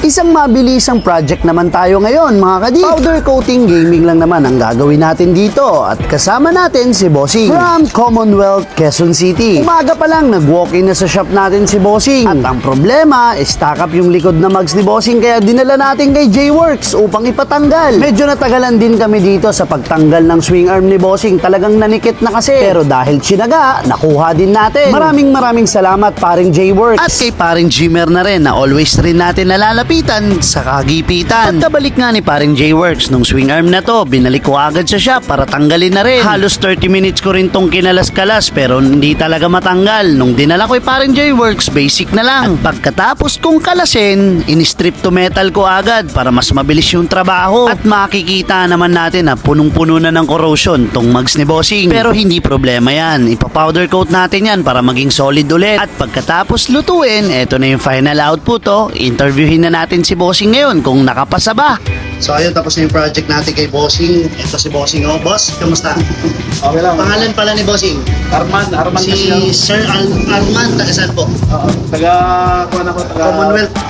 Isang mabilisang project naman tayo ngayon mga kadi. Powder coating gaming lang naman ang gagawin natin dito at kasama natin si Bossing from Commonwealth, Quezon City. Umaga pa lang nag-walk-in na sa shop natin si Bossing at ang problema, stack up yung likod na mugs ni Bossing kaya dinala natin kay J-Works upang ipatanggal. Medyo natagalan din kami dito sa pagtanggal ng swing arm ni Bossing, talagang nanikit na kasi pero dahil tsinaga, nakuha din natin. Maraming salamat paring J-Works at kay paring Jimmer na rin na always rin natin nalalapitan sa kagipitan. Pagkabalik nga ni paring J-Works nung swing arm na to, binalik ko agad sa shop para tanggalin na rin. Halos 30 minutes ko rin tong kinalas-kalas pero hindi talaga matanggal. Nung dinala ko yung paring J-Works, basic na lang. At pagkatapos kong kalasin, in-strip to metal ko agad para mas mabilis yung trabaho. At makikita naman natin na punong-puno na ng corrosion tong mugs ni Bossing. Pero hindi problema yan. Ipa-powder coat natin yan para maging solid ulit. At pagkatapos lutuin, eto na yung final output. Interviewin na natin si Bossing ngayon kung nakapasa ba. So ayun, tapos na yung project natin kay Bossing. Ito si Bossing. Boss, kamusta? Okay lang. Pangalan pala ni Bossing? Arman Si Sir Arman, taga saan po?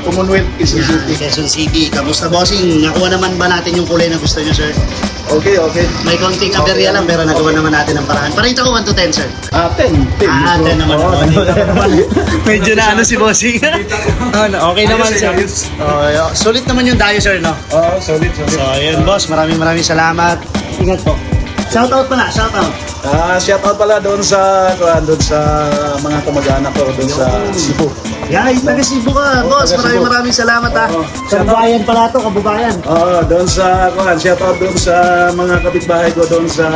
Commonwealth, Quezon City. Quezon City. Kamusta Bossing? Nakuha naman ba natin yung kulay na gusto niyo, sir? Okay. May konting aberya lang pero nagawa naman natin ang paraan. Parita ko 1 to 10, sir. 10. 10 naman. Medyo na ano si Bossing. Okay naman, sir. Sulit naman yung dayo, sir, no? Solid. So, ayun, boss. Maraming salamat. Ingat po. Shoutout pala, shoutout. Shoutout pala doon sa mga kamag-anak ko doon sa Cebu. Yan, taga Cebu ka, boss. Maraming salamat, ha. Kabubayan pala to, kabubayan. Doon sa shoutout doon sa mga kapitbahay ko doon sa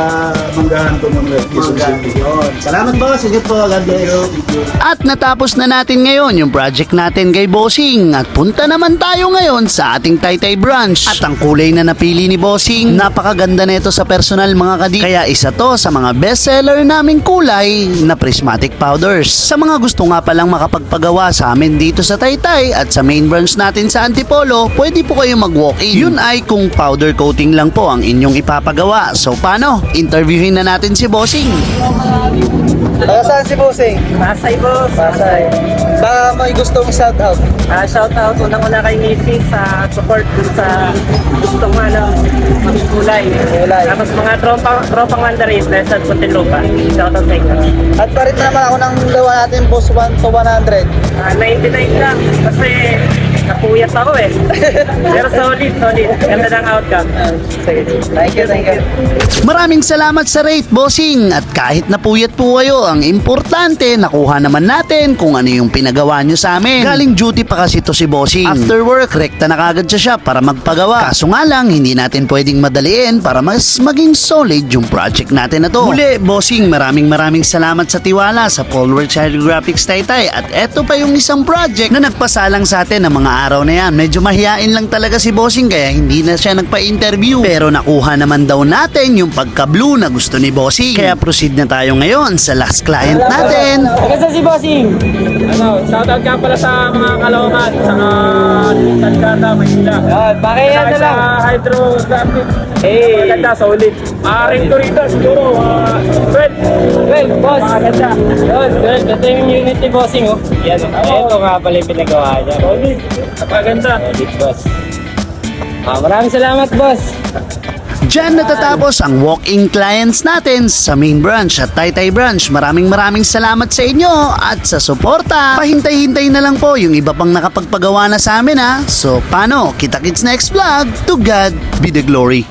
Manggahan, Commonwealth, Quezon City. Salamat, boss. Ingat po. God bless. At natapos na natin ngayon yung project natin kay Bossing. At punta naman tayo ngayon sa ating Taytay branch. At ang kulay na napili ni Bossing, napakaganda nito sa personal mga kadi. Kaya isa to sa mga bestseller naming kulay na prismatic powders. Sa mga gusto nga palang makapagpagawa sa amin dito sa Taytay at sa main branch natin sa Antipolo, pwede po kayong mag-walk-in. Yun ay kung powder coating lang po ang inyong ipapagawa. So paano? Interviewin na natin si Bossing. Saan si Bossing? Pasay, boss. Pasay. Baka may gustong shoutout. Shoutout unang-una kay Missy sa support dun sa gustong kulay. Tapos mga tropang Mandarin, Lesson Puntilupa. Shoutout sa inyo. At parit naman ako ng gawa natin, Boss 1 to 100. 99 lang. Kasi napuyat ako eh. Pero solid. Ganda ng outcome. Sige. Thank you. Maraming salamat sa rate, Bossing. At kahit napuyat po kayo, ang importante, nakuha naman natin kung ano yung pinagawa nyo sa amin. Galing duty pa kasi to si Bossing. After work, rekta na kagad sa shop para magpagawa. Kaso nga lang, hindi natin pwedeng madaliin para mas maging solid yung project natin na to. Muli, Bossing, maraming salamat sa tiwala sa Polworks Hydrographics Taytay. At eto pa yung isang project na nagpasalang sa atin ng mga araw na yan. Medyo mahiyain lang talaga si Bossing kaya hindi na siya nagpa-interview. Pero nakuha naman daw natin yung pagka-blue na gusto ni Bossing. Kaya proceed na tayo ngayon sa last client natin. Kasi si Bossing. Shoutout ka pala sa mga Caloocan, sa Salgada, Maynila. Pakiyan na lang. Sa hydrographic. Maganda, solid. Ring ko rito siguro, 12, boss. Maganda. Ito yung unit ni Bossing, oh. Yan, ito nga pala yung pinagawa niya. Solid. Napaganda. Solid, boss. Maraming salamat, boss. Diyan natatapos ang walk-in clients natin sa main branch at Taytay branch. Maraming salamat sa inyo at sa suporta. Pahintay-hintay na lang po yung iba pang nakapagpagawa na sa amin, ha. So paano? Kita-kits next vlog. To God be the glory.